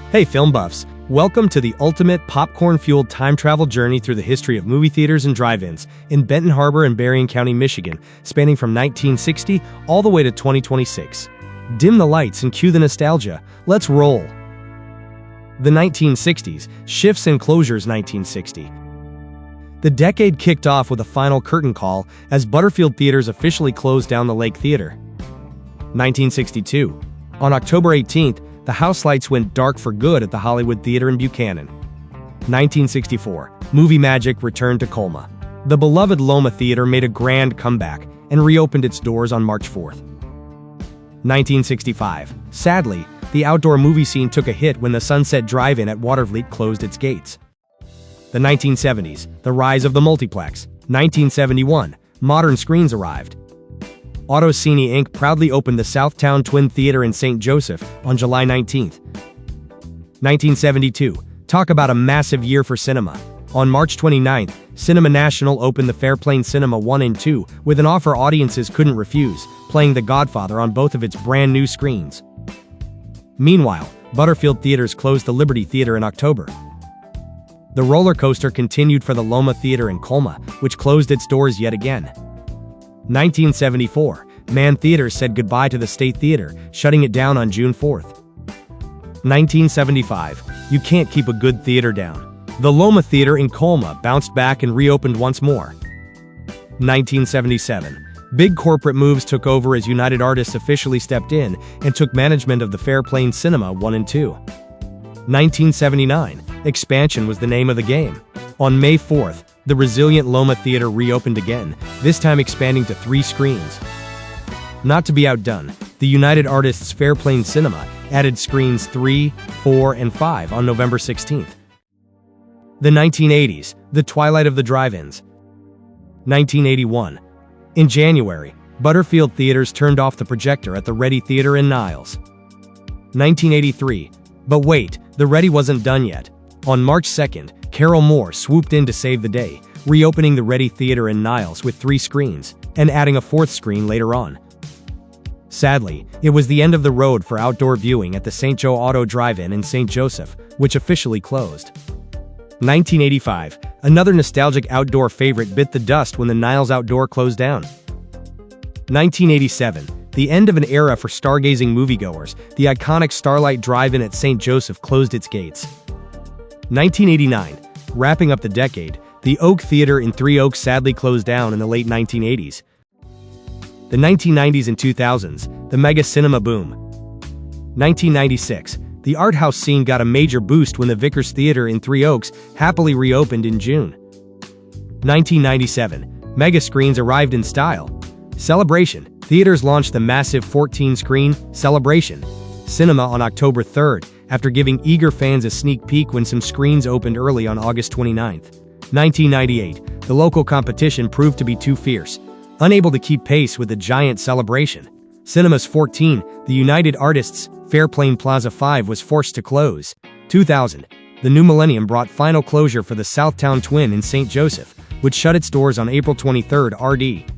Hey film buffs, welcome to the ultimate popcorn-fueled time travel journey through the history of movie theaters and drive-ins in Benton Harbor and Berrien County, Michigan, spanning from 1960 all the way to 2026. Dim the lights and cue the nostalgia. Let's roll. The 1960s, shifts and closures. 1960. The decade kicked off with a final curtain call as Butterfield Theaters officially closed down the Lake Theater. 1962. On October 18th, the house lights went dark for good at the Hollywood Theater in Buchanan. 1964. Movie magic returned to Colma. The beloved Loma Theater made a grand comeback and reopened its doors on March 4th. 1965. Sadly, the outdoor movie scene took a hit when the Sunset Drive-In at Watervliet closed its gates. The 1970s. The rise of the multiplex. 1971. Modern screens arrived. Autocine Inc. proudly opened the Southtown Twin Theater in St. Joseph on July 19. 1972. Talk about a massive year for cinema. On March 29th, Cinema National opened the Fairplane Cinema 1 and 2 with an offer audiences couldn't refuse, playing The Godfather on both of its brand new screens. Meanwhile, Butterfield Theaters closed the Liberty Theater in October. The roller coaster continued for the Loma Theater in Colma, which closed its doors yet again. 1974. Mann Theaters said goodbye to the State Theater, shutting it down on June 4th. 1975. You can't keep a good theater down. The Loma Theater in Colma bounced back and reopened once more. 1977. Big corporate moves took over as United Artists officially stepped in and took management of the Fairplane Cinema 1 and 2. 1979. Expansion was the name of the game. On May 4th, the resilient Loma Theater reopened again, this time expanding to 3 screens. Not to be outdone, the United Artists Fairplane Cinema added screens 3, 4, and 5 on November 16th. The 1980s, the twilight of the drive-ins. 1981. In January, Butterfield Theaters turned off the projector at the Ready Theater in Niles. 1983. But wait, the Ready wasn't done yet. On March 2nd, Carol Moore swooped in to save the day, reopening the Ready Theater in Niles with 3 screens, and adding a 4th screen later on. Sadly, it was the end of the road for outdoor viewing at the St. Joe Auto Drive-In in St. Joseph, which officially closed. 1985. Another nostalgic outdoor favorite bit the dust when the Niles Outdoor closed down. 1987. The end of an era for stargazing moviegoers, the iconic Starlight Drive-In at St. Joseph closed its gates. 1989. Wrapping up the decade, the Oak Theater in Three Oaks sadly closed down in the late 1980s. The 1990s and 2000s, the mega cinema boom. 1996. The art house scene got a major boost when the Vickers Theater in Three Oaks happily reopened in June. 1997. Mega screens arrived in style. Celebration. Theaters launched the massive 14-screen Celebration Cinema on October 3rd, after giving eager fans a sneak peek when some screens opened early on August 29th. 1998. The local competition proved to be too fierce, unable to keep pace with the giant Celebration Cinemas 14, the United Artists Fairplane Plaza 5 was forced to close. 2000. The new millennium brought final closure for the Southtown Twin in St. Joseph, which shut its doors on April 23rd RD.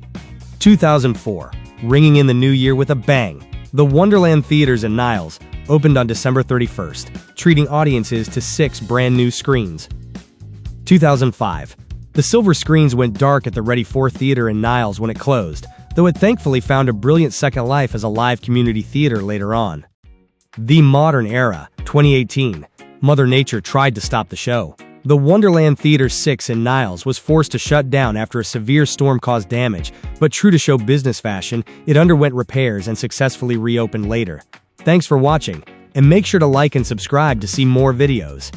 2004. Ringing in the new year with a bang, the Wonderland Theaters in Niles opened on December 31st, treating audiences to 6 brand new screens. 2005. The silver screens went dark at the Ready 4 Theater in Niles when it closed, though it thankfully found a brilliant second life as a live community theater later on. The modern era, 2018. Mother Nature tried to stop the show. The Wonderland Theater 6 in Niles was forced to shut down after a severe storm caused damage, but true to show business fashion, it underwent repairs and successfully reopened later. Thanks for watching, and make sure to like and subscribe to see more videos.